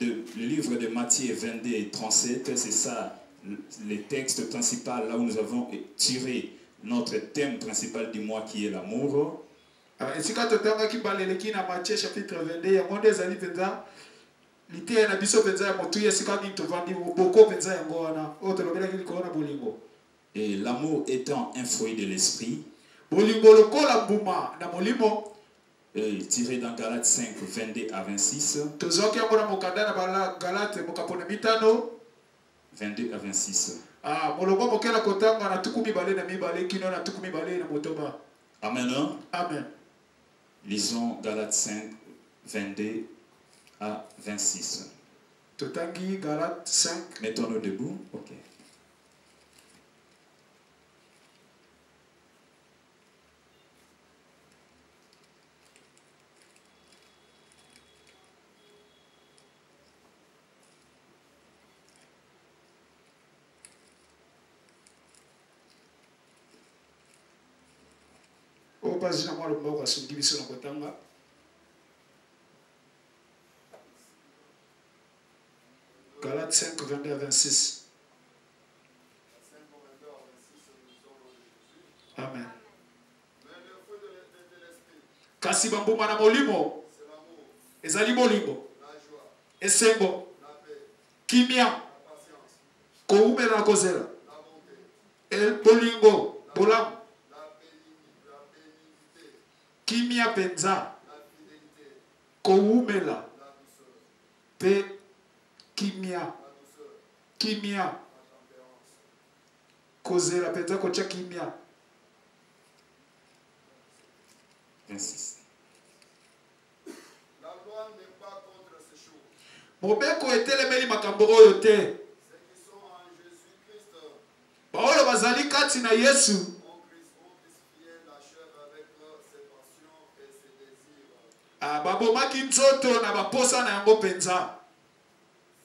le livre de Matthieu 22 et 37, c'est ça, les textes principaux, là où nous avons tiré notre thème principal du mois qui est l'amour. Et si quand tu as na Matthieu chapitre 22, il y a un des années l'ité na biso penza motu ya sika ni tovandi boko penza yango wana o tolobela ki likona bolingo. Et l'amour étant un fruit de l'esprit, bolingo lokola mbuma na molimo, tiré dans Galates 5 22 à 26. Tozoki yango na mokanda na bala Galate mokapona mitano 22 à 26. Molongo mokela kotanga na tukumi bale na mibale kino na tukumi bale na motoba. Amen. Amen. Lisons Galates 5 22 à 26. Totangi Galates 5. Mettons-nous debout. Ok. Pas na mwa lomba kwasungi biso na kotanga. Galates 5 22 à 26. Amen. Kasi bambuma na molimo ezali bolingo, esengo, kimia, koumela na kozela, bolingo, bolamu, kimia penza, koumela, pe kimia, kimia, kozela penza kocha kimia. 26. La loi n'est pas contre ces choses. Mobeko etelemeli makambo oyo te. Ceux qui sont en Jésus-Christ baoyo bazali kati na Yesu ont crucifié la chair avec ses passions et ses désirs. babomaki nzoto na baposa na yango penza.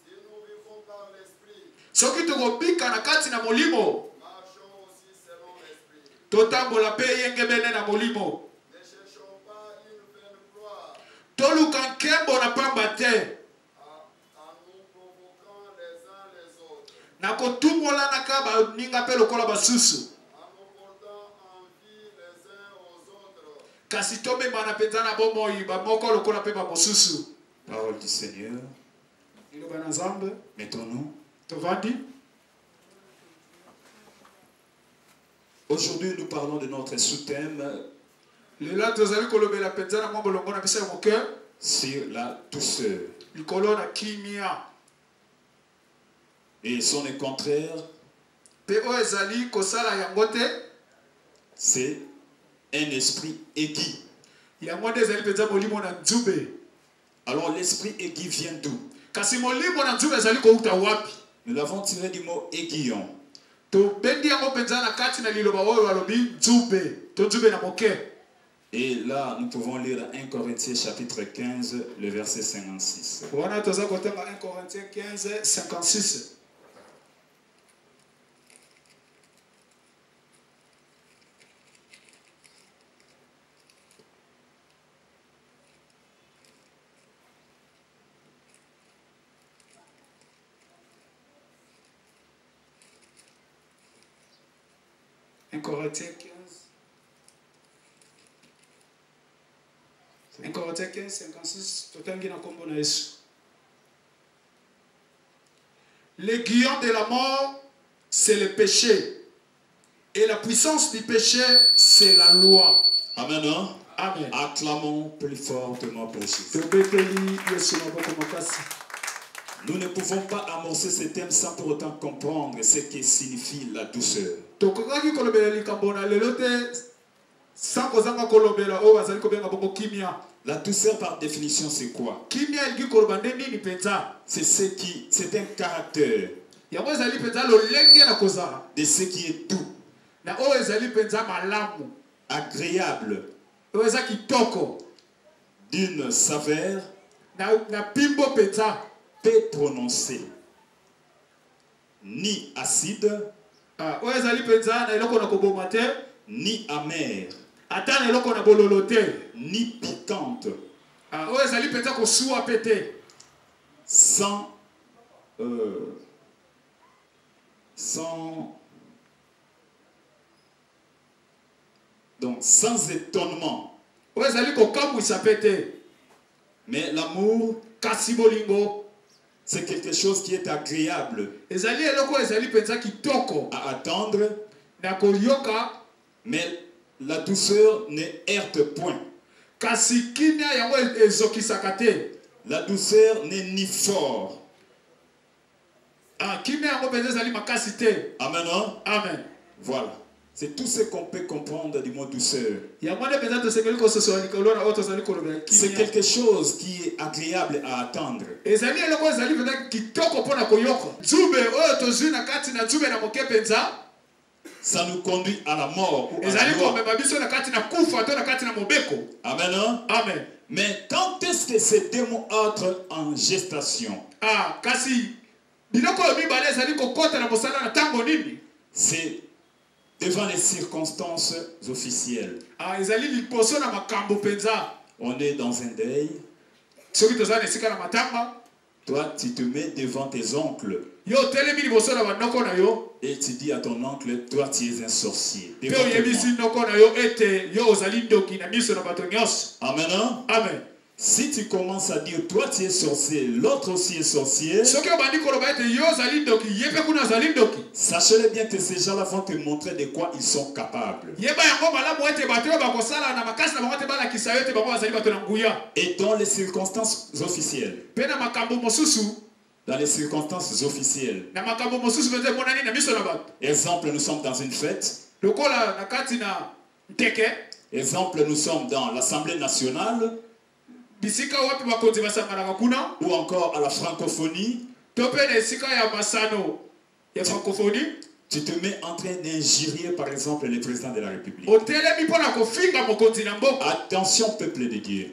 Si nous vivons par l'esprit, soki tokobika na kati na molimo, marchons aussi selon l'esprit. totambola pe yengebene na molimo. Ne cherchons pas une vaine gloire Toluka nkembo na pamba te. en nous provoquant les uns les autres, Na kotumola na ka baninga pe lokola basusu. en nous portant envie les uns aux autres. Kasi tomema na penza na bomoi bamoko lokola pe bamosusu. Parole du Seigneur. Iloba na Nzambe. Mettons-nous. Tovandi. Aujourd'hui, nous parlons de notre sous-thème Lela tozali kolobela penza na mambo longo na bisa ya moke. sur la douceur. Likolo na kimia. Et son contraire, Pe o ezali kosala yango te. c'est un esprit aigu. Yango nde ezali penza molimo na nzube. Alors l'esprit aigu vient d'où? Kasi molimo na nzube ezali kouta wapi? Nous l'avons tiré du mot aiguillon. To bendi yango penza na kati na liloba oyo alobi nzube. To nzube na moke. Et là, nous pouvons lire 1 Corinthiens chapitre 15, le verset 56. Wana toza kotanga 1 Corinthiens 15 56. Corinthiens 15. 1 Corinthiens 15, 56. Totangi na kombo na Yesu. L'aiguillon de la mort, c'est le péché. Et la puissance du péché, c'est la loi. Amen. Hein? Amen. Acclamons plus fortement pour Jésus. Nous ne pouvons pas amorcer ce thème sans pour autant comprendre ce que signifie la douceur. La douceur par définition c'est quoi? C'est un caractère de ce qui est doux, agréable, d'une saveur peu prononcée, ni acide, ni amère, ni piquante. sans étonnement. Mais l'amour, c'est quelque chose qui est agréable à attendre, mais la douceur ne heurte point. La douceur n'est ni fort. Amen. Amen. Voilà. C'est tout ce qu'on peut comprendre du mot douceur. C'est quelque chose qui est agréable à attendre. Ça nous conduit à la mort ou à la loi. Amen. Amen. Mais quand est-ce que ces deux mots entrent en gestation? C'est devant les circonstances officielles. On est dans un deuil. Toi, tu te mets devant tes oncles. Et tu dis à ton oncle, toi, tu es un sorcier. Amen. Amen. Si tu commences à dire, toi, tu es sorcier, l'autre aussi est sorcier, sachez bien que ces gens-là vont te montrer de quoi ils sont capables. Et dans les circonstances officielles. Dans les circonstances officielles. Exemple, nous sommes dans une fête. Exemple, nous sommes dans l'Assemblée nationale. Ou encore à la francophonie. Tu te mets en train d'injurier par exemple le président de la République. Attention peuple de Dieu.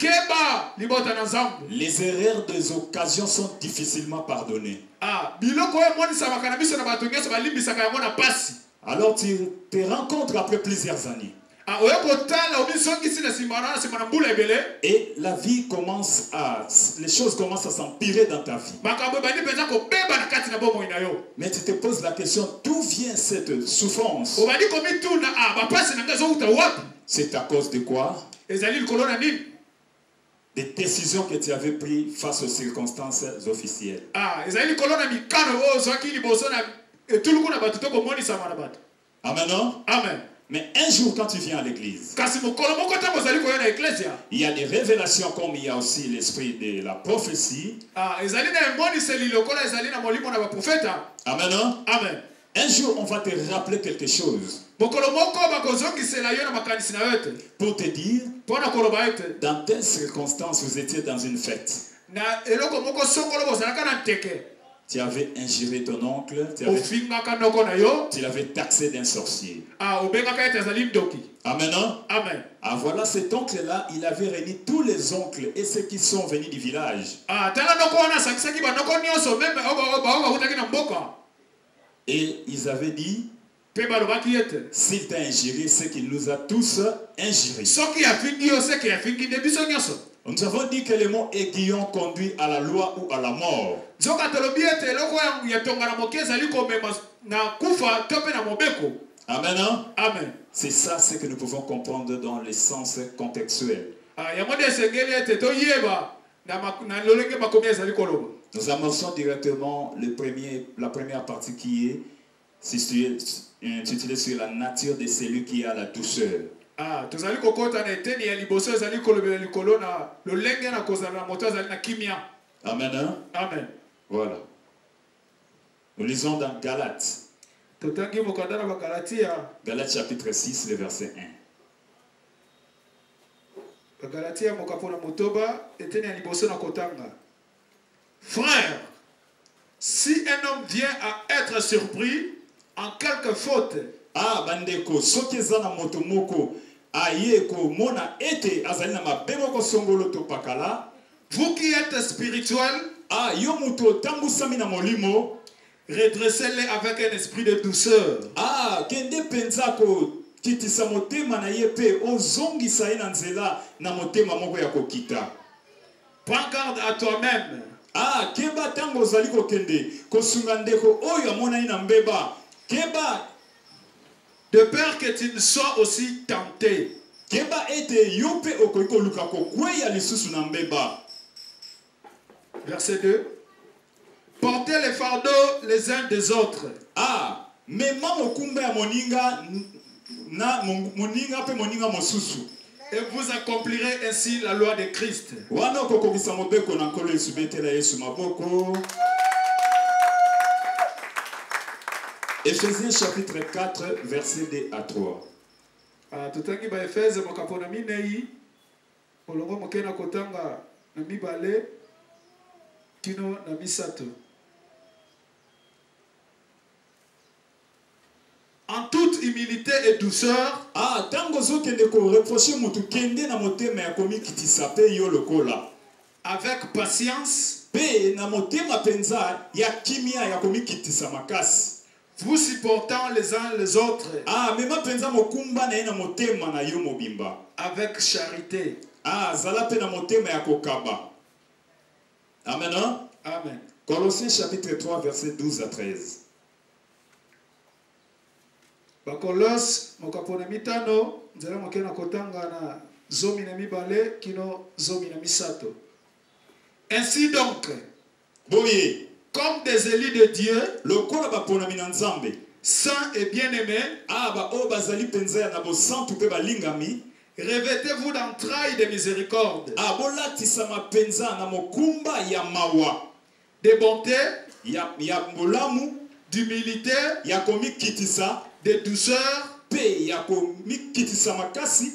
Les erreurs des occasions sont difficilement pardonnées. Alors tu te rencontres après plusieurs années. Et la vie commence à... Les choses commencent à s'empirer dans ta vie. Mais tu te poses la question, d'où vient cette souffrance? C'est à cause de quoi? Des décisions que tu avais prises face aux circonstances officielles. Amen. Amen. Mais un jour, quand tu viens à l'église, il y a des révélations comme il y a aussi l'esprit de la prophétie. Amen. Amen. Un jour, on va te rappeler quelque chose. Pour te dire, dans telle circonstance, vous étiez dans une fête. Tu avais injuré ton oncle, tu l'avais taxé d'un sorcier. Amen. Amen. Amen. Ah voilà, cet oncle-là, il avait réuni tous les oncles et ceux qui sont venus du village. Et ils avaient dit, s'il t'a injuré, c'est qu'il nous a tous injurés. Nous avons dit que le mot aiguillon conduit à la loi ou à la mort. Amen. Amen. C'est ça ce que nous pouvons comprendre dans le sens contextuel. Nous amorçons directement la première partie qui est intitulée sur la nature de celui qui a la douceur. Amen. Amen. Voilà. Nous lisons dans Galates. Galates chapitre 6, le verset 1. Frère, si un homme vient à être surpris en quelque faute, bandeko soki na moto moko aye ko mona ete azali na mabemo ko songolo to pakala, vous qui êtes spirituel, yo moto tambusami na molimo, redressez-les avec un esprit de douceur. Kende penza ko kitisa motema na ye pe ozongisa ye na nzela na motema moko ya kokita. Prends garde à toi-même. Ah, keba tango zaliko kende kosunga ndeko oyo amona ina mbeba keba de peur que tu ne sois aussi tenté. Keba ete yope okoiko luka ko kweya lisusu na mbeba. Verset 2. Portez les fardeaux les uns des autres. Ah, mema mokumba ya moninga na moninga pe moninga mosusu. Et vous accomplirez ainsi la loi de Christ. Wana kokokisa mobeko na nkolo Yesu betela Yesu maboko. Éphésiens chapitre 4 verset 2 à 3. Tutangi ba Efeze mokapona minei olongo mokena kotanga na mibale kino na misato. En toute humilité et douceur, tango zo kende ko reprocher mutu kende na motema ya komi kitisa pe yo lokola. Avec patience, pe na motema penza ya kimia ya komi kitisa makasi. Vous supportant les uns les autres. Mema penza mokumba na ina motema na yo mobimba. Avec charité. Zala pe na motema ya kokaba. Amen. Amen. Colossiens chapitre 3 verset 12 à 13. Bakolos mokapona mitano nzela mokena kotanga na zomi na mibale kino zomi na misato. Ainsi donc, boye, comme des élus de Dieu, lokola bapona minanzambe, saints et bien-aimés, o bazali penza na bo santu pe balingami, revêtez-vous d'entrailles de miséricorde, bolatisa mapenza na mokumba ya mawa, de bonté, ya mbolamu, d'humilité, ya komi kitisa, de douceur, pe ya komi kitisa makasi,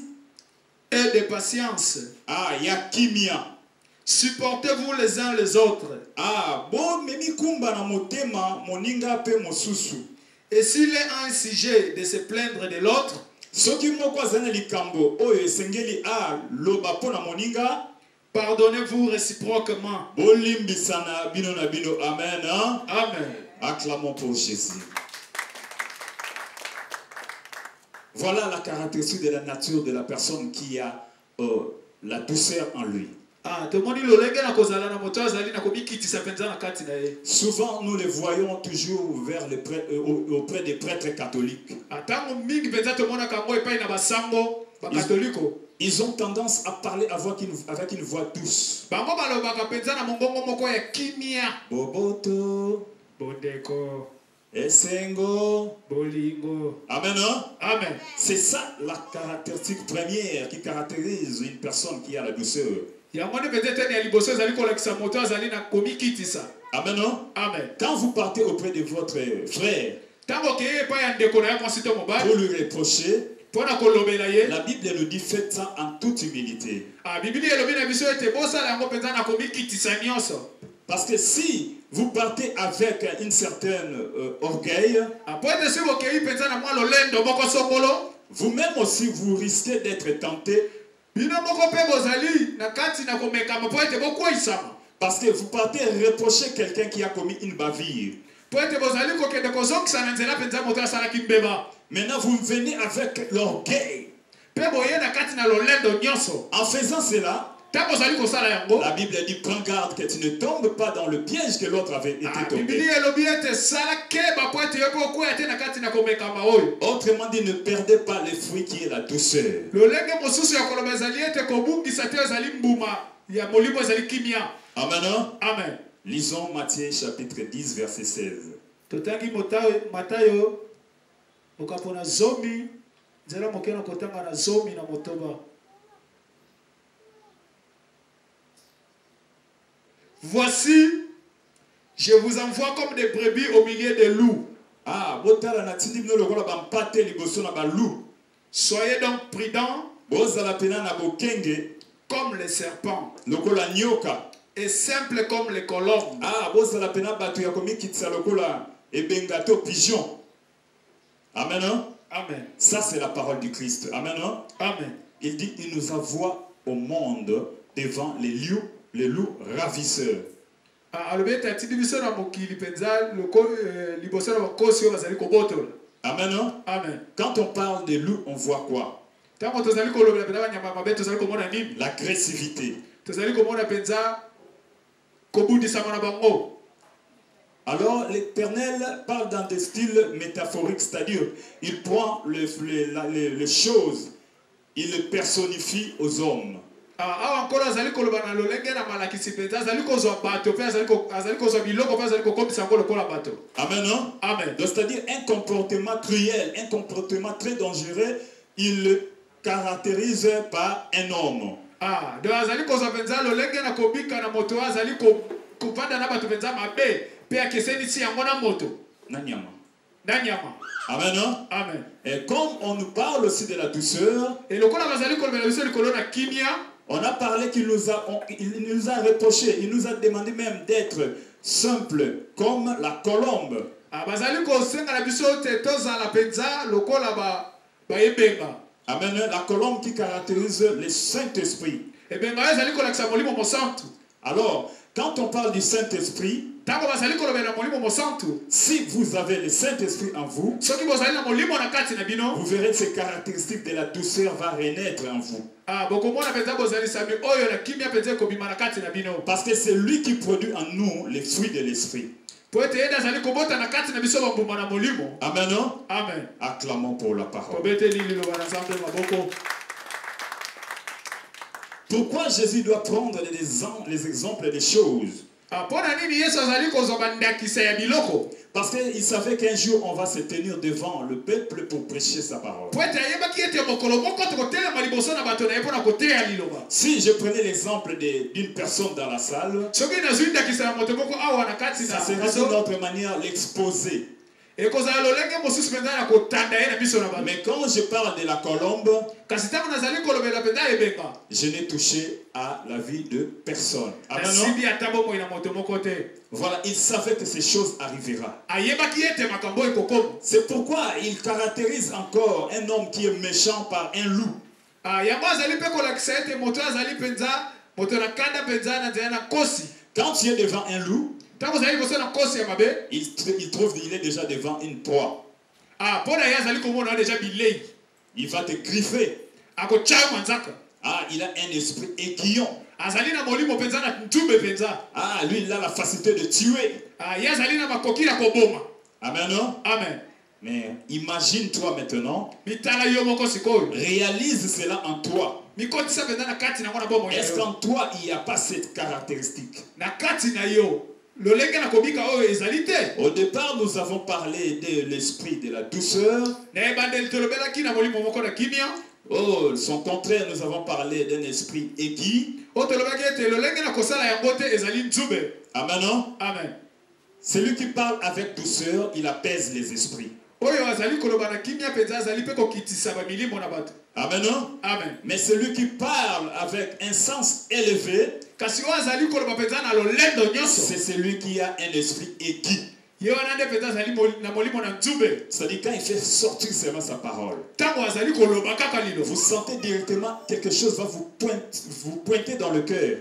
et de patience. Ya kimia. Supportez-vous les uns les autres. Bon memi kumba na motema moninga pe mosusu. Et s'il est un sujet de se plaindre de l'autre, soki moko azana likambo oyo esengeli loba pona moninga, pardonnez-vous réciproquement. Bolimbisana bino na bino. Amen. Amen. Acclamons pour Jésus. Voilà la caractéristique de la nature de la personne qui a la douceur en lui. Souvent nous les voyons toujours auprès des prêtres catholiques. Ils ont tendance à parler avec une voix douce. Boboto, Bodeko, Esengo, Bolingo. Amen. Amen. C'est ça la caractéristique première qui caractérise une personne qui a la douceur. Amen. Amen. Quand vous partez auprès de votre frère pour lui reprocher, la Bible nous dit faites ça en toute humilité. Parce que si vous partez avec une certaine orgueil, vous-même aussi vous risquez d'être tenté. Parce que vous partez reprocher quelqu'un qui a commis une bavure. Maintenant vous venez avec l'orgueil. En faisant cela, la Bible dit prends garde que tu ne tombes pas dans le piège que l'autre avait été tombé. Autrement dit, ne perdez pas les fruits qui est la douceur. Amen. Amen. Lisons Matthieu chapitre 10 verset 16. Voici, je vous envoie comme des brebis au milieu des loups. Soyez donc prudents comme les serpents et simples comme les colombes. Amen. Amen. Ça c'est la parole du Christ. Amen. Amen. Il dit il nous envoie au monde devant les loups ravisseurs. Amen. Amen. Quand on parle des loups, on voit quoi? L'agressivité. Alors l'Éternel parle dans des styles métaphoriques, c'est-à-dire il prend les choses, il les personnifie aux hommes. Amen. Amen. C'est-à-dire un comportement cruel, un comportement très dangereux, il le caractérise par un homme. Amen. Amen. Et comme on nous parle aussi de la douceur, on a parlé qu'il nous a reproché, il nous a demandé même d'être simple comme la colombe. Amen. La colombe qui caractérise le Saint-Esprit. Alors, quand on parle du Saint-Esprit, si vous avez le Saint-Esprit en vous, vous verrez que ces caractéristiques de la douceur vont renaître en vous. Parce que c'est lui qui produit en nous les fruits de l'Esprit. Amen. Amen. Acclamons pour la parole. Pourquoi Jésus doit prendre les exemples des choses? Parce qu'il savait qu'un jour on va se tenir devant le peuple pour prêcher sa parole. Si je prenais l'exemple d'une personne dans la salle, ça serait d'une autre manière l'exposer. Mais quand je parle de la colombe, je n'ai touché à la vie de personne. Amen. Voilà, il savait que ces choses arriveront. C'est pourquoi il caractérise encore un homme qui est méchant par un loup. Quand tu es devant un loup, il trouve qu'il est déjà devant une proie. Il va te griffer. Il a un esprit aiguillon. Lui, il a la facilité de tuer. Amen. Amen. Mais imagine-toi maintenant. Réalise cela en toi. Est-ce qu'en toi, il n'y a pas cette caractéristique? Au départ, nous avons parlé de l'esprit de la douceur. Son contraire, nous avons parlé d'un esprit aigu. Amen. Amen. Celui qui parle avec douceur, il apaise les esprits. Amen. Amen. Mais celui qui parle avec un sens élevé, c'est celui qui a un esprit aigu. C'est-à-dire quand il fait sortir seulement sa parole, vous sentez directement quelque chose va vous pointer dans le cœur.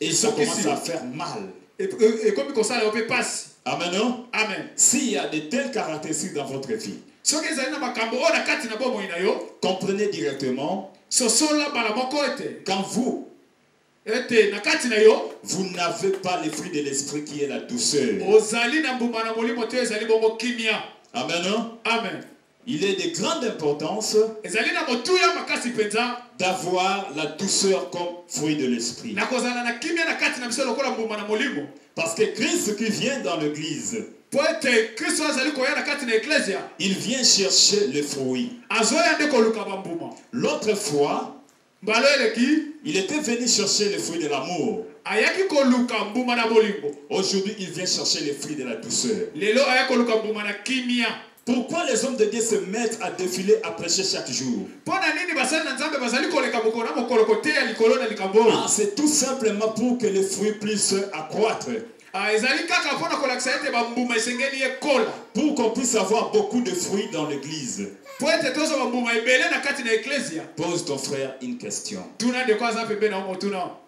Et ça commence à faire mal. Amen. Amen. S'il y a de telles caractéristiques dans votre vie, comprenez directement quand vous n'avez pas le fruit de l'esprit qui est la douceur. Amen. Amen. Il est de grande importance d'avoir la douceur comme fruit de l'esprit. Parce que Christ qui vient dans l'église, il vient chercher le fruit. L'autre fois, il était venu chercher le fruit de l'amour. Aujourd'hui, il vient chercher le fruit de la douceur. Pourquoi les hommes de Dieu se mettent à défiler à prêcher chaque jour? C'est tout simplement pour que les fruits puissent accroître. Pour qu'on puisse avoir beaucoup de fruits dans l'église. Pose ton frère une question.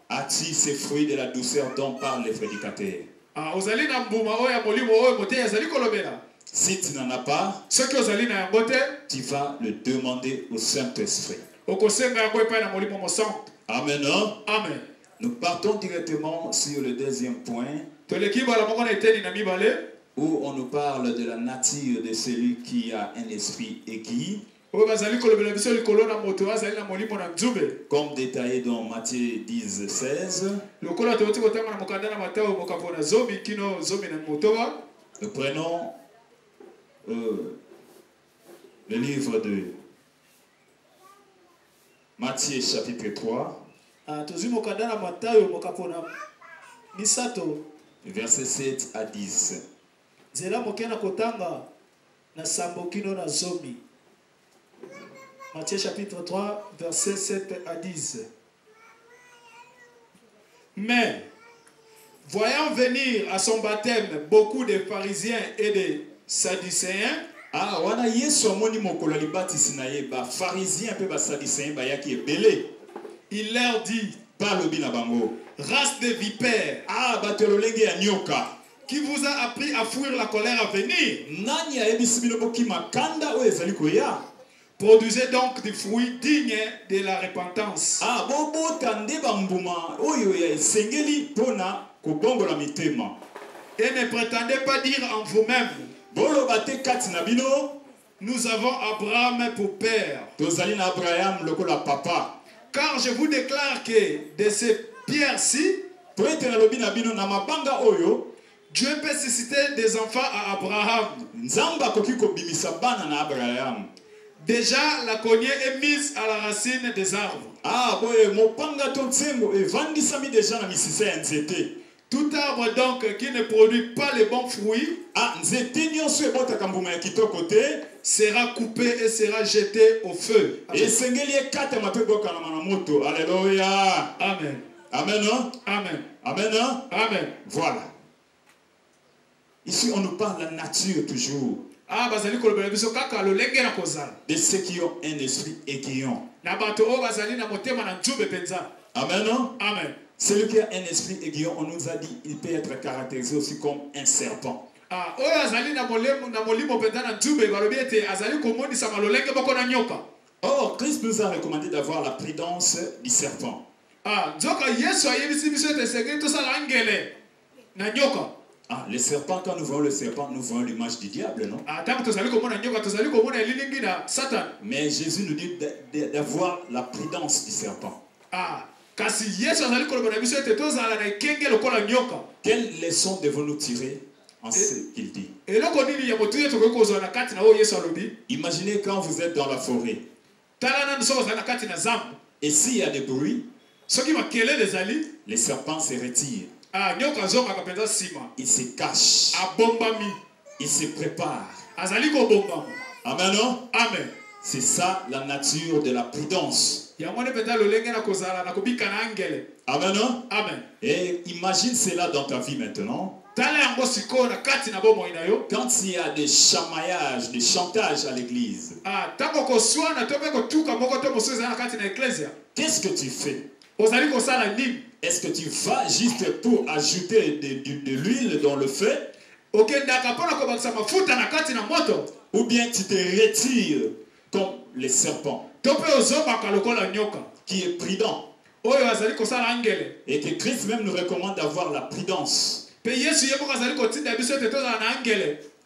As-tu ces fruits de la douceur dont parlent les prédicateurs? Si tu n'en as pas, tu vas le demander au Saint-Esprit. Amen. Amen. Amen. Nous partons directement sur le deuxième point où on nous parle de la nature de celui qui a un esprit aigu, comme détaillé dans Matthieu 10, 16. Nous prenons le livre de Matthieu chapitre 3. Verset 7 à 10. Matthieu chapitre 3, verset 7 à 10. Mais, voyant venir à son baptême beaucoup de pharisiens et de sadducéens, il leur dit, race de vipères, qui vous a appris à fuir la colère à venir? Produisez donc des fruits dignes de la repentance. Et ne prétendez pas dire en vous-même, nous avons Abraham pour père. Car je vous déclare que de ces pierres-ci, Dieu peut susciter des enfants à Abraham. Déjà, la cognée est mise à la racine des arbres. Tout arbre donc qui ne produit pas les bons fruits sera coupé et sera jeté au feu. Amen. Amen. Amen. Amen. Amen. Voilà. Ici, on nous parle de la nature toujours. De ceux qui ont un esprit aiguillon. Amen. Amen. Celui qui a un esprit aiguillon, on nous a dit, il peut être caractérisé aussi comme un serpent. Or, Christ nous a recommandé d'avoir la prudence du serpent. Le serpent, quand nous voyons le serpent, nous voyons l'image du diable, non? Mais Jésus nous dit d'avoir la prudence du serpent. Quelle leçon devons-nous tirer en ce qu'il dit? Imaginez quand vous êtes dans la forêt. Et s'il y a des bruits, les serpents se retirent. Il se cache. Il se prépare. Amen. Amen. C'est ça la nature de la prudence. Amen. Amen. Et imagine cela dans ta vie maintenant. Quand il y a des chamaillages, des chantages à l'église, qu'est-ce que tu fais? Est-ce que tu vas juste pour ajouter de l'huile dans le feu? Ou bien tu te retires comme les serpents qui est prudent. Et que Christ même nous recommande d'avoir la prudence.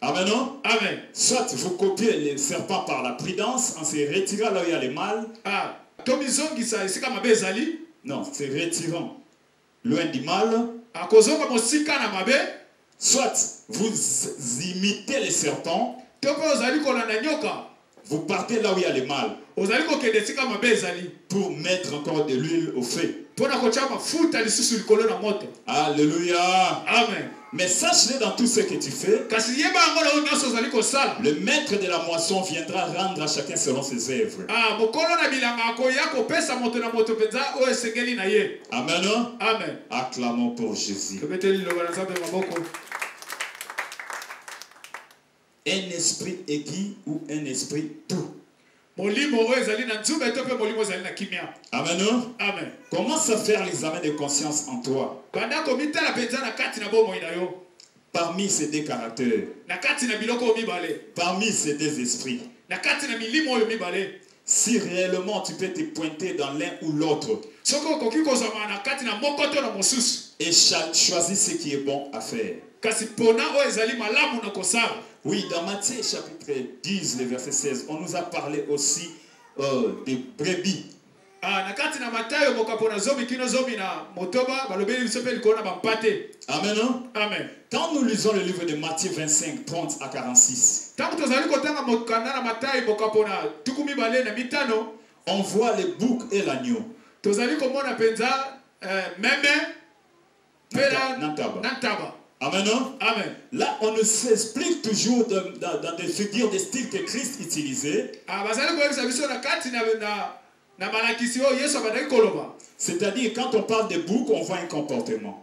Amen. Amen. Soit vous copiez les serpents par la prudence en se retirant là où il y a le mal. Non, c'est retirant loin du mal. Soit vous imitez les serpents. Vous partez là où il y a le mal pour mettre encore de l'huile au feu. Alléluia. Amen. Mais sache-le dans tout ce que tu fais. Le maître de la moisson viendra rendre à chacun selon ses œuvres. Amen. Amen. Acclamons pour Jésus. Un esprit aigu ou un esprit doux. Amen. Amen. Commence à faire l'examen de conscience en toi. Parmi ces deux caractères, parmi ces deux esprits, Si réellement tu peux te pointer dans l'un ou l'autre et choisis ce qui est bon à faire. Oui, dans Matthieu chapitre 10, le verset 16, on nous a parlé aussi des brebis. Amen. Amen. Quand nous lisons le livre de Matthieu 25, 30 à 46, on voit les boucs et l'agneau. Amen. Amen. Là, on nous explique toujours dans des figures de style que Christ utilisait. C'est-à-dire, quand on parle de boucs, on voit un comportement.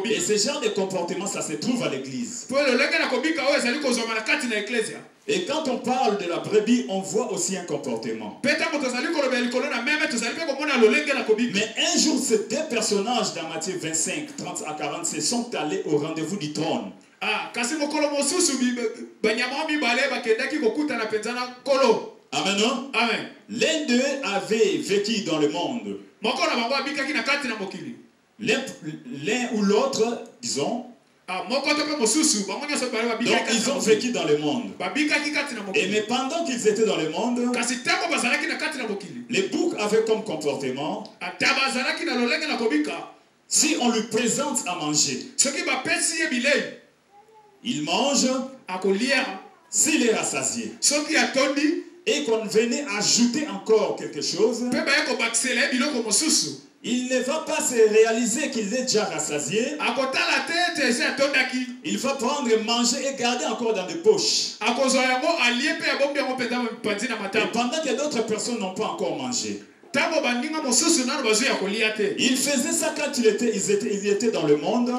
Et ce genre de comportement, ça se trouve à l'église. Et quand on parle de la brebis, on voit aussi un comportement. Mais un jour, ces deux personnages dans Matthieu 25, 30 à 40 se sont allés au rendez-vous du trône. Amen. Amen. L'un d'eux avait vécu dans le monde. L'un ou l'autre, disons. Donc ils ont vécu dans le monde. Et mais pendant qu'ils étaient dans le monde, les boucs avaient comme comportement, si on lui présente à manger, il mange. S'il est rassasié et qu'on venait ajouter encore quelque chose, il ne va pas se réaliser qu'il est déjà rassasié. Il va prendre, manger et garder encore dans des poches. Et pendant que d'autres personnes n'ont pas encore mangé. Il faisait ça quand il était dans le monde.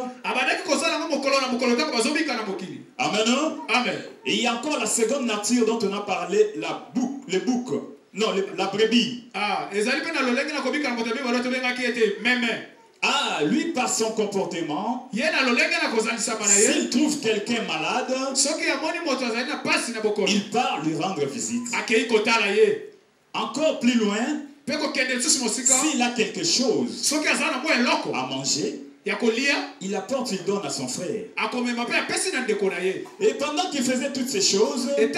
Amen. Amen. Et il y a encore la seconde nature dont on a parlé, les boucs. Non, la brebis. Lui par son comportement, s'il trouve quelqu'un malade, il part lui rendre visite. Encore plus loin, s'il a quelque chose à manger, il apporte, il donne à son frère. Et pendant qu'il faisait toutes ces choses, et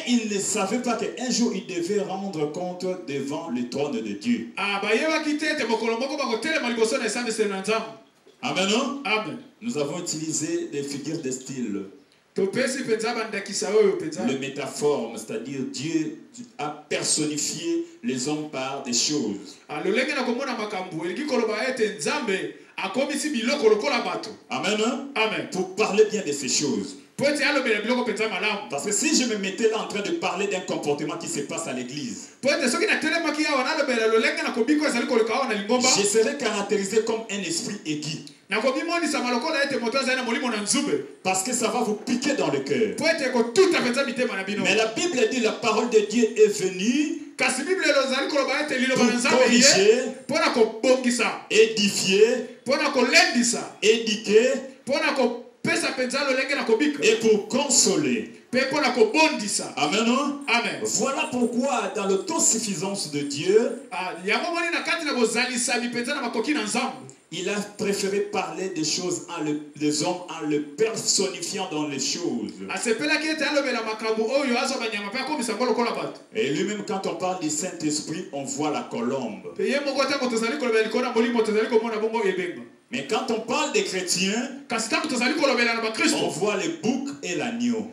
il ne savait pas qu'un jour il devait rendre compte devant le trône de Dieu. Amen. Amen. Nous avons utilisé des figures de style. Le métaphore, c'est-à-dire Dieu a personnifié les hommes par des choses. Amen. Amen. Pour parler bien de ces choses. Parce que si je me mettais là en train de parler d'un comportement qui se passe à l'église, je serais caractérisé comme un esprit aigu. Parce que ça va vous piquer dans le cœur. Mais la Bible dit la parole de Dieu est venue pour corriger, édifier, éduquer et pour consoler. Amen. Amen. Voilà pourquoi dans l'autosuffisance de Dieu, il a préféré parler des choses, des hommes, en le personnifiant dans les choses. Et lui-même, quand on parle du Saint-Esprit, on voit la colombe. Mais quand on parle des chrétiens, on voit les boucs et l'agneau.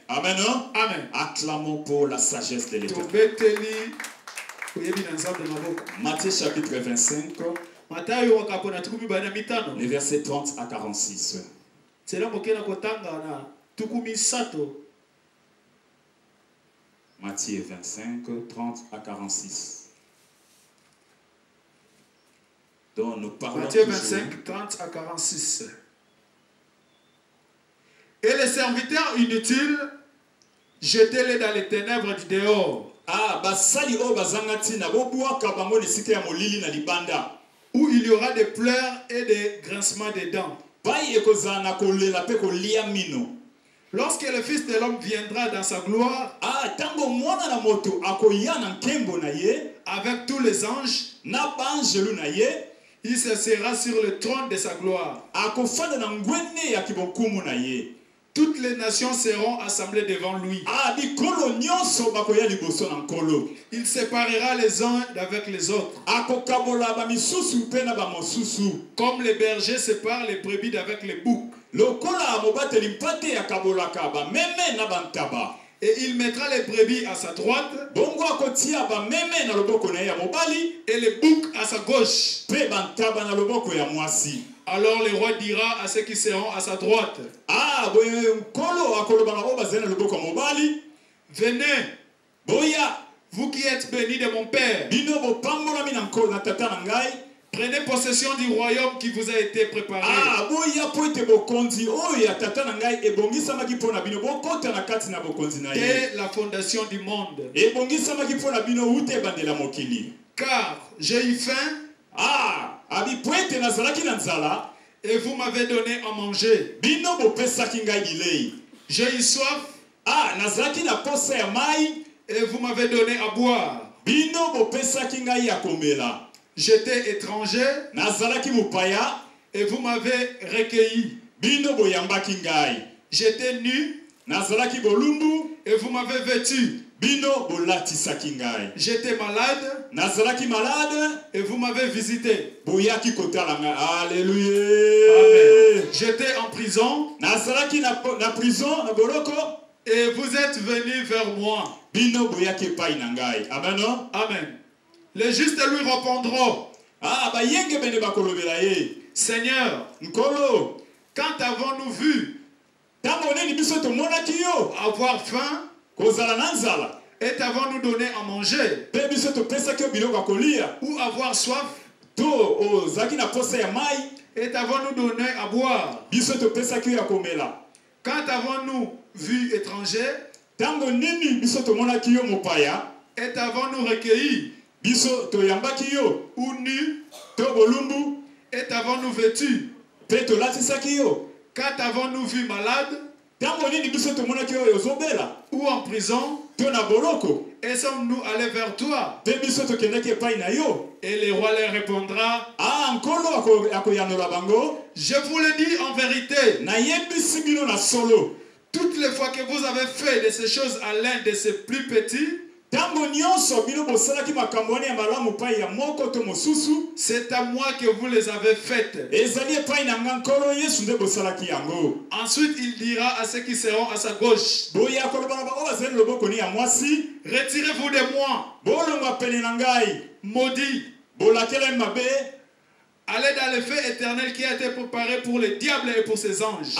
Amen. Amen. Acclamons pour la sagesse de l'Éternel. Matthieu chapitre 25, les versets 30 à 46. Matthieu 25, 30 à 46. Donc nous parlons Matthieu 25, 30 à 46. Et les serviteurs inutiles, jetez-les dans les ténèbres du dehors. Où il y aura des pleurs et des grincements des dents. Lorsque le Fils de l'homme viendra dans sa gloire, avec tous les anges, il se sera sur le trône de sa gloire. Toutes les nations seront assemblées devant lui. Il séparera les uns avec les autres. Comme les bergers séparent les brebis d'avec les boucs. Et il mettra les brebis à sa droite et les boucs à sa gauche. Alors le roi dira à ceux qui seront à sa droite: venez, vous qui êtes bénis de mon Père, prenez possession du royaume qui vous a été préparé. Dès la fondation du monde. Car j'ai eu faim, et vous m'avez donné à manger. J'ai eu soif, et vous m'avez donné à boire. J'étais étranger, et vous m'avez recueilli. J'étais nu, et vous m'avez vêtu. J'étais malade, et vous m'avez visité. Alléluia. Amen. J'étais en prison, et vous êtes venus vers moi. Amen. Les justes lui répondront: Seigneur, quand avons-nous vu avoir faim, et t'avons-nous donné à manger, ou avoir soif, et t'avons-nous donné à boire? Quand avons-nous vu étranger, et t'avons-nous recueilli, ou nu, et t'avons-nous vêtu? Quand avons-nous vu malade, ou en prison, et sommes-nous allés vers toi? Et le roi leur répondra: je vous le dis en vérité, toutes les fois que vous avez fait de ces choses à l'un de ces plus petits, c'est à moi que vous les avez faites. Ensuite il dira à ceux qui seront à sa gauche: retirez-vous de moi, maudits, allez dans le feu éternel qui a été préparé pour les diables et pour ses anges.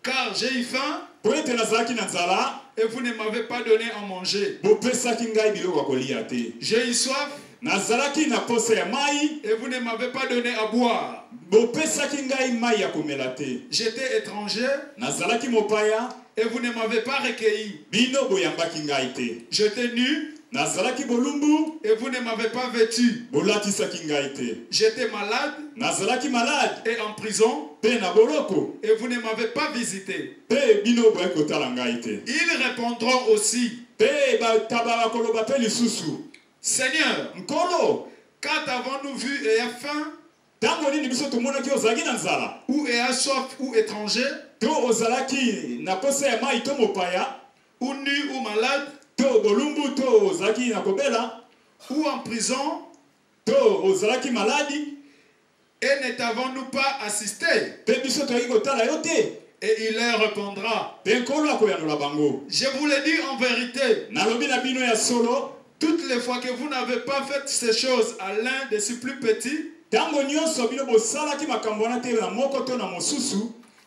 Car j'ai eu faim, et vous ne m'avez pas donné à manger. J'ai eu soif, et vous ne m'avez pas donné à boire. J'étais étranger, et vous ne m'avez pas recueilli. J'étais nu, et vous ne m'avez pas vêtu. J'étais malade, et en prison, et vous ne m'avez pas visité. Ils répondront aussi: Seigneur, quand avons-nous vu ayant faim, ou ayant soif, ou étranger, ou nu, ou malade, ou en prison, et ne t'avons-nous pas assisté? Et il leur répondra: je vous le dis en vérité, toutes les fois que vous n'avez pas fait ces choses à l'un de ces plus petits,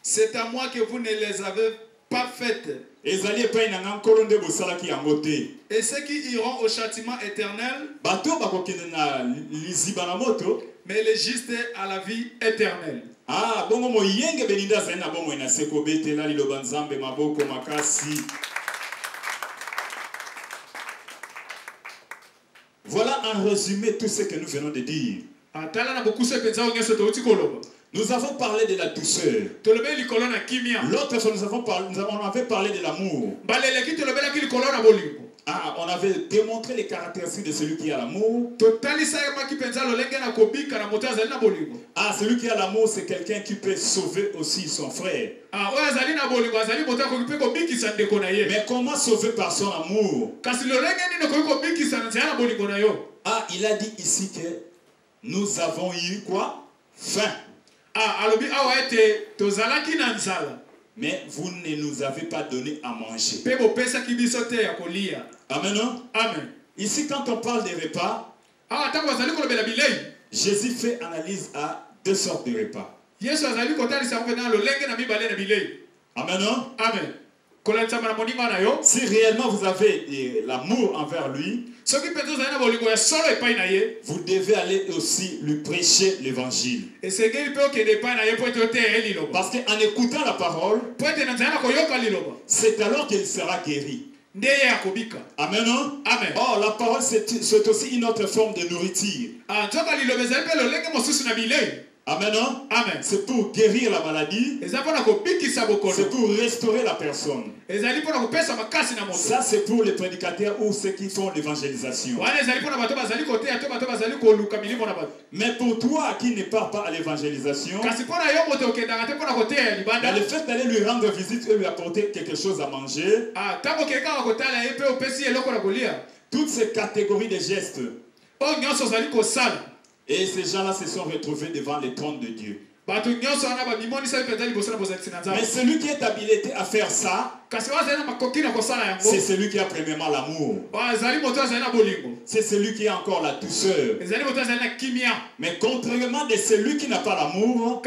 c'est à moi que vous ne les avez pas faites. Et ceux qui iront au châtiment éternel, mais les justes à la vie éternelle. Voilà en résumé tout ce que nous venons de dire. Nous avons parlé de la douceur. L'autre fois, on avait parlé de l'amour. Ah, on avait démontré les caractéristiques de celui qui a l'amour. Ah, celui qui a l'amour, c'est quelqu'un qui peut sauver aussi son frère. Mais comment sauver par son amour? Ah, il a dit ici que nous avons eu quoi? Faim. Mais vous ne nous avez pas donné à manger. Amen. Amen. Ici, quand on parle des repas, Jésus fait analyse à deux sortes de repas. Amen. Amen. Si réellement vous avez l'amour envers lui, vous devez aller aussi lui prêcher l'évangile. Parce qu'en écoutant la parole, c'est alors qu'il sera guéri. Amen. Amen. Oh, la parole, c'est aussi une autre forme de nourriture. Amen. Amen. C'est pour guérir la maladie. C'est pour restaurer la personne. Ça, c'est pour les prédicateurs ou ceux qui font l'évangélisation. Mais pour toi qui ne pars pas à l'évangélisation, le fait d'aller lui rendre visite et lui apporter quelque chose à manger, toutes ces catégories de gestes, et ces gens-là se sont retrouvés devant les trônes de Dieu. Mais celui qui est habilité à faire ça, c'est celui qui a premièrement l'amour. C'est celui qui a encore la douceur. Mais contrairement de celui qui n'a pas l'amour,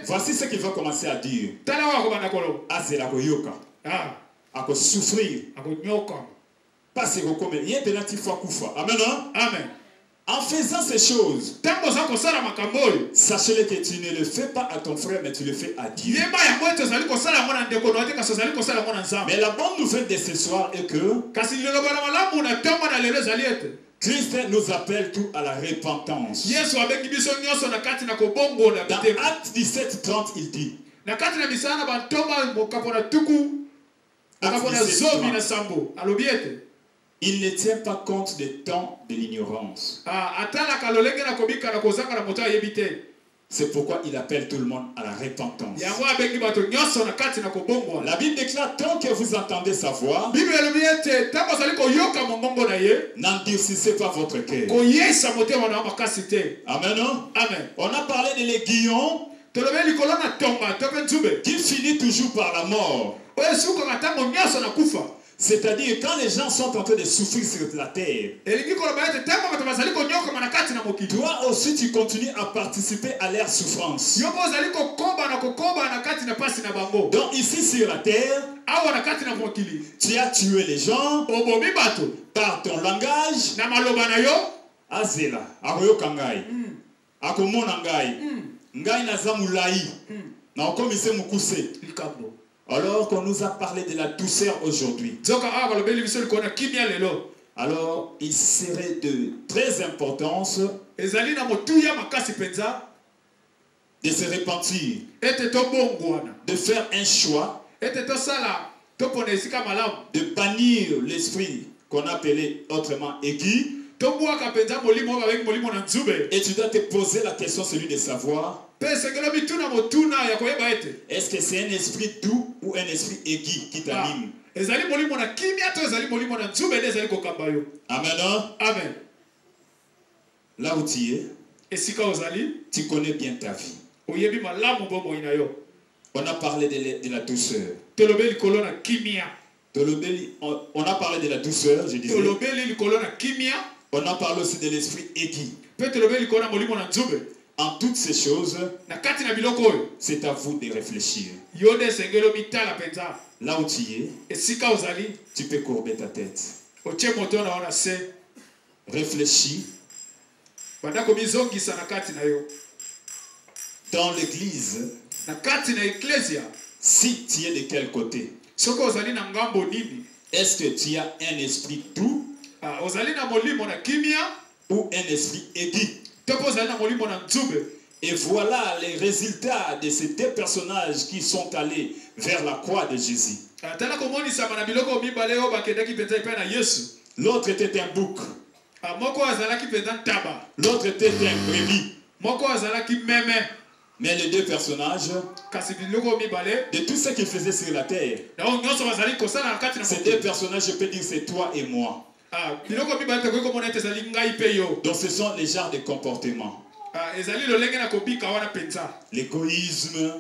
voici ce qu'il va commencer à dire. À souffrir. Parce que Amen. Amen. En faisant ces choses, sachez que tu ne le fais pas à ton frère, mais tu le fais à Dieu. Mais la bonne nouvelle de ce soir est que Christ nous appelle tout à la repentance. Dans Actes 17:30, il dit, il ne tient pas compte des temps de l'ignorance. C'est pourquoi il appelle tout le monde à la repentance. La Bible déclare, tant que vous entendez sa voix, n'endurcissez pas votre cœur. Amen. Amen. On a parlé de l'aiguillon qui finit toujours par la mort. C'est-à-dire quand les gens sont en train de souffrir sur la terre, toi aussi tu continues à participer à leur souffrance. Donc ici sur la terre, tu as tué les gens par ton langage. Azela, akoyokangai, akomonangai, ngai nazamulai, na okomise mukuse. Alors qu'on nous a parlé de la douceur aujourd'hui. Alors il serait de très importance de se repentir, de faire un choix, de bannir l'esprit qu'on appelait autrement aiguë. Et tu dois te poser la question, celui de savoir, est-ce que c'est un esprit doux ou un esprit aigu qui t'anime? Amen. Amen. Là où tu es, tu connais bien ta vie. On a parlé de la douceur. On a parlé de la douceur, je disais. On a parlé aussi de l'esprit aigu. En toutes ces choses, c'est à vous de réfléchir. Là où tu es, tu peux courber ta tête. Réfléchis. Dans l'église, si tu es de quel côté? Est-ce que tu as un esprit doux ou un esprit aigu? Et voilà les résultats de ces deux personnages qui sont allés vers la croix de Jésus. L'autre était un bouc. L'autre était un brebis. Mais les deux personnages, de tout ce qu'ils faisaient sur la terre, ces deux personnages, je peux dire, c'est toi et moi. Donc ce sont les genres de comportements. L'égoïsme,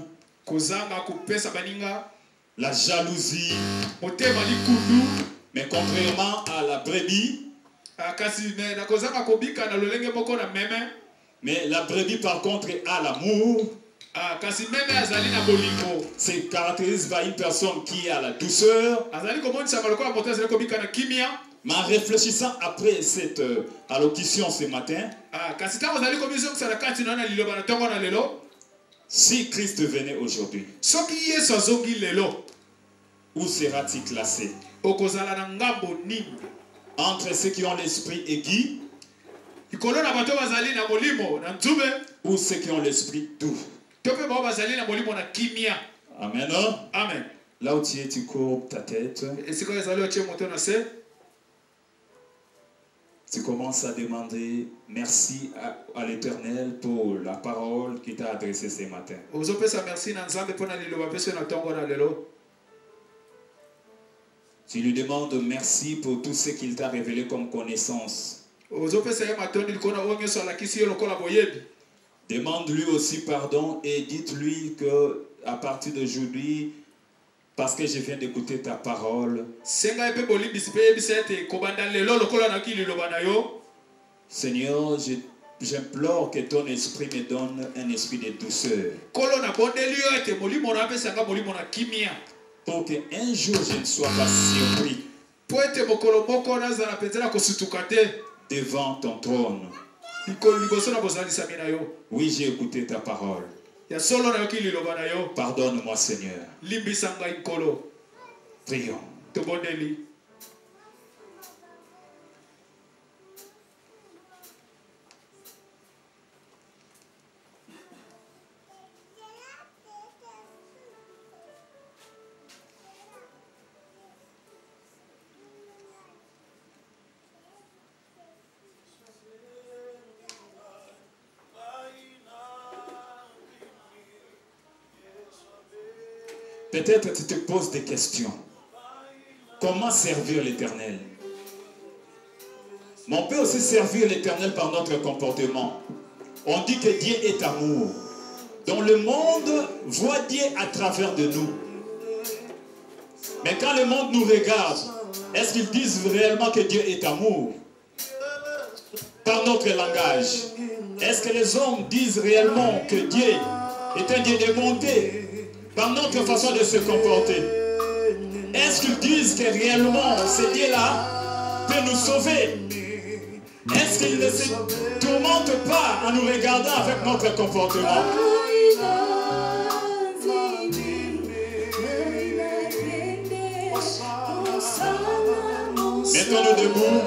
la jalousie. Mais contrairement à la brebis, mais la brebis par contre a l'amour. Se caractérise par une personne qui a la douceur. Mais en réfléchissant après cette allocution ce matin, si Christ venait aujourd'hui, où sera-t-il classé? Entre ceux qui ont l'esprit aigu ou ceux qui ont l'esprit doux? Amen. Amen. Là où tu es, tu courbes ta tête. Tu commences à demander merci à l'Éternel pour la parole qu'il t'a adressée ce matin. Tu lui demandes merci pour tout ce qu'il t'a révélé comme connaissance. Demande-lui aussi pardon et dites-lui que à partir d'aujourd'hui, parce que je viens d'écouter ta parole, Seigneur, j'implore que ton esprit me donne un esprit de douceur. Pour qu'un jour je ne sois pas surpris devant ton trône. Oui, j'ai écouté ta parole. Pardonne-moi, Seigneur. Prions. Peut-être tu te poses des questions. Comment servir l'Éternel? Mais on peut aussi servir l'Éternel par notre comportement. On dit que Dieu est amour. Donc le monde voit Dieu à travers de nous. Mais quand le monde nous regarde, est-ce qu'ils disent réellement que Dieu est amour? Par notre langage. Est-ce que les hommes disent réellement que Dieu est un Dieu de bonté? Par notre façon de se comporter. Est-ce qu'ils disent que réellement ce Dieu-là peut nous sauver? Est-ce qu'ils ne se tourmentent pas en nous regardant avec notre comportement? Mettons-nous debout.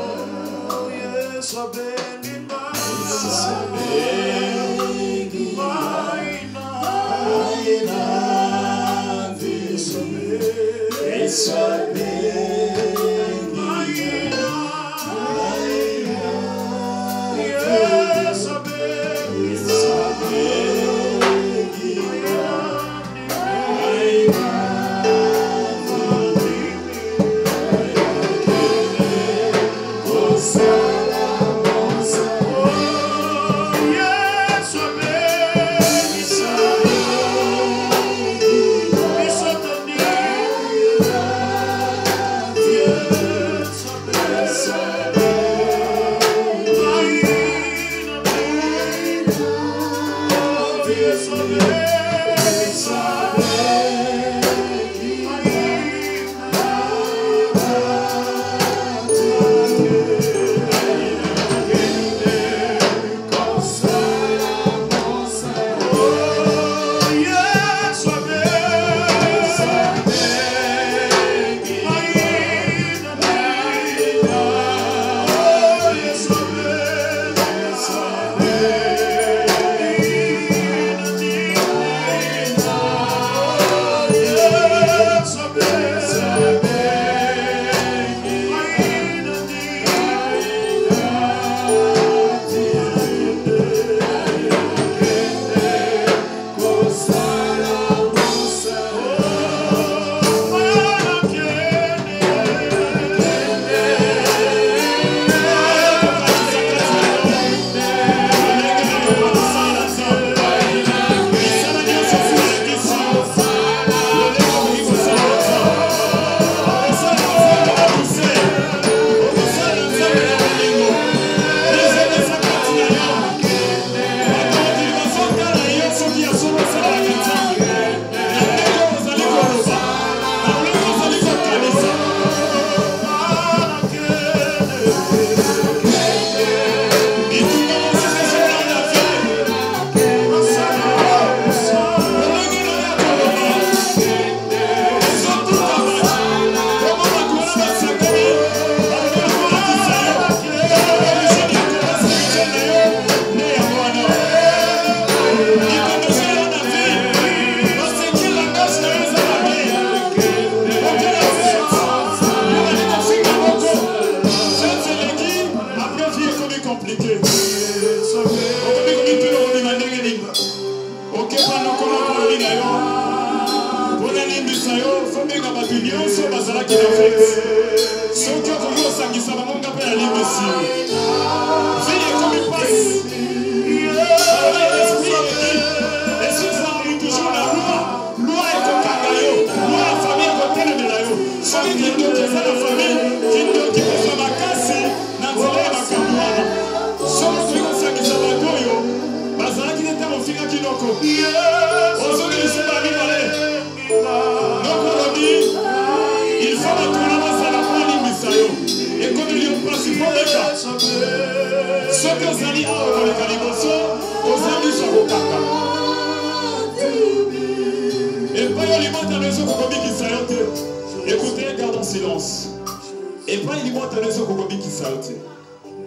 Écoutez, gardons silence. Et pas il monte les autres qui sautent.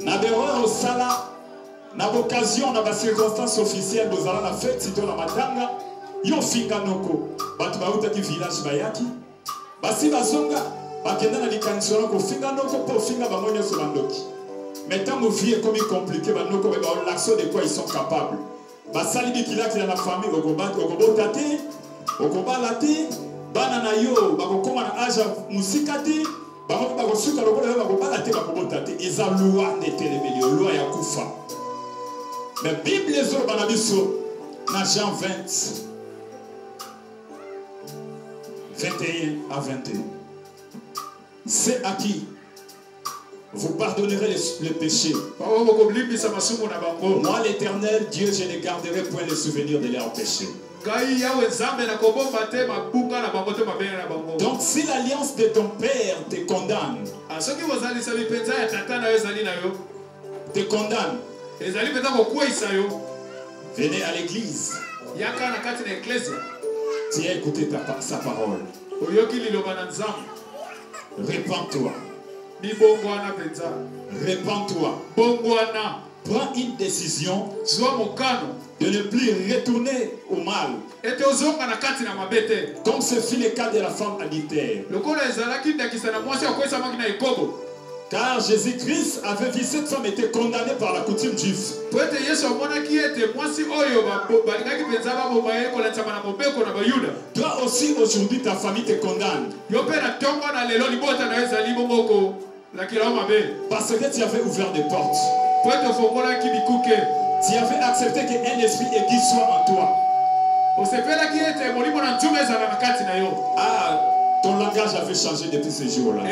Na bereur au sala, na occasion, na circonstance officielle, vous allez la fête, si tu as la matanga, yo finga noko, batu bauta ki village bayaki, basi bazonga, bakenda na likanisona ko finga noko pour finga bamonyo sur bandoki. Maintenant, nos vies est comme compliqué, bah noko ba l'action de quoi ils sont capables. Basali bikila qui dans la famille, okobat, okobotate, okobalate, banana yo, bakokoma na âge musikati. Ils ont loi de loi ya kufa. Mais Bible les autres banabiso na Jean 20 21 à 22. C'est à qui vous pardonnerez les péchés. Moi l'Éternel Dieu, je ne garderai point les souvenirs de leurs péchés. Donc si l'alliance de ton père te condamne, venez à l'église. Tu as écouté sa parole. Répands-toi. Répands-toi. Prends une décision de ne plus retourner au mal. Comme ce fut le cas de la femme adultère. Car Jésus-Christ avait vu cette femme était condamnée par la coutume juive. Toi aussi aujourd'hui ta famille te condamne. Parce que tu avais ouvert des portes. Tu avais accepté qu'un esprit aigu soit en toi. Ah, ton langage avait changé depuis ce jour-là.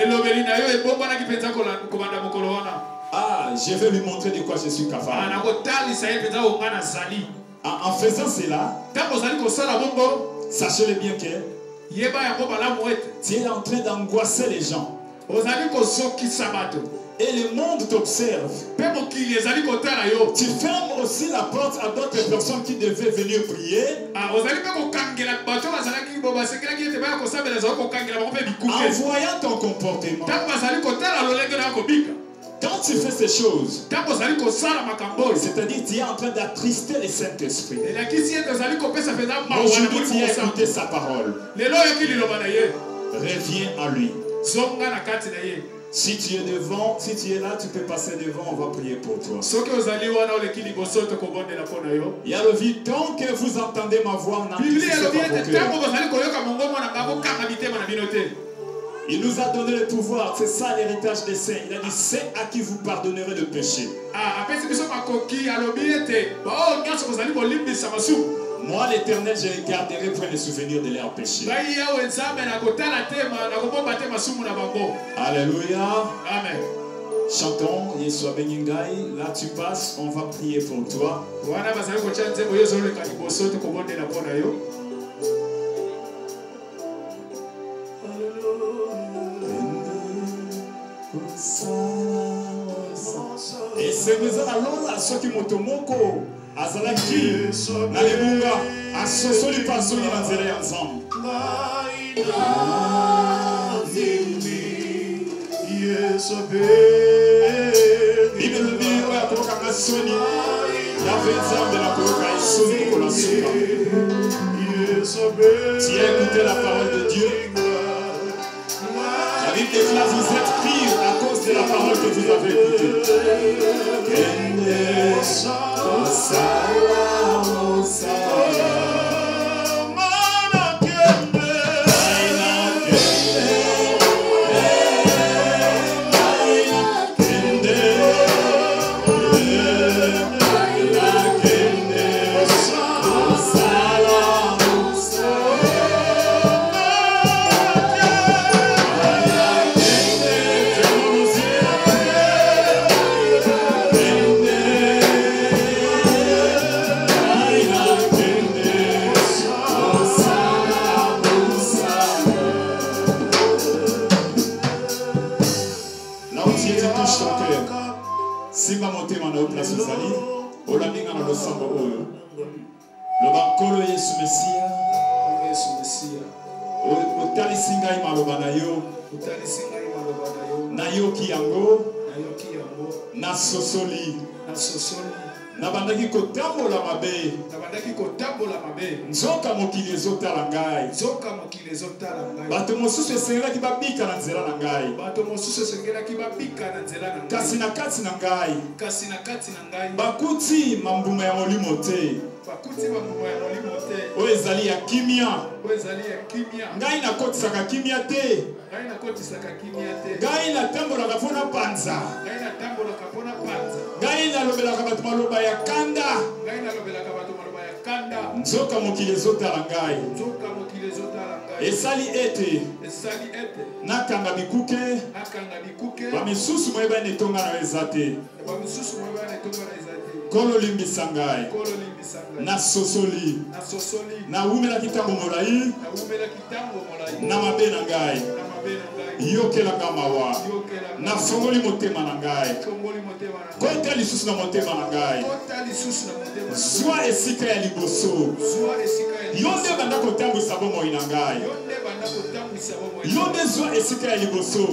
Ah, je vais lui montrer de quoi je suis capable. En faisant cela, sachez-le bien que tu es en train d'angoisser les gens. Et le monde t'observe. Tu fermes aussi la porte à d'autres personnes qui devaient venir prier. En voyant ton comportement. Quand tu fais ces choses, c'est-à-dire tu es en train d'attrister le Saint-Esprit. Aujourd'hui, tu as écouté sa parole. Reviens à lui. Si tu es devant, si tu es là, tu peux passer devant, on va prier pour toi. Il y a le vide, tant que vous entendez ma voix, il nous a donné le pouvoir, c'est ça l'héritage des saints. Il a dit, c'est à qui vous pardonnerez le péché. Moi l'Éternel, je ne garderai point les souvenirs de leurs péchés. Alléluia. Amen. Chantons, Yeshua Beningai. Là tu passes, on va prier pour toi. Et c'est nous allons là, ceux qui m'ont Azalaki, Nalemunga, Asosoli Pasoli Nanzele ensemble. Bible le dit, ouais, à Koka Soni, Yahvé Nzambe la Koka Soni pour la Souka. Tu as écouté la parole de Dieu. La Bible déclare, vous êtes pire à cause C'est la parole que vous avez écoutée. Simba motema na place ezali olaminga na losambo oyo loba nkolo Yesu Mesia otalisi ngai maloba na yo nayoki yango nasosoli nabandaki kotambola mabe nzoka mokili ezotala ngai bato mosusu esengelaki babika na nzela na ngai kasi na kati na ngai bakuti mambuma ya molimo te oyo ezali ya kimia ngai nakotisaka kimia te ngai natambolaka mpona panza ngai nalobelaka bato maloba ya kanda nzoka mokili ezotala ngai esali ete nakanga bikuke bamisusu moyebani etonga na eza te kolo limbisa ngai nasosoli nawumelaki ntango molai na mabe na ngai yokelanga mawa nafongoli motema na ngai kota lisusu na motema na ngai zwa esika ya liboso yo nde banda kotambwisa bomoi na ngai yo nde zwa esika ya liboso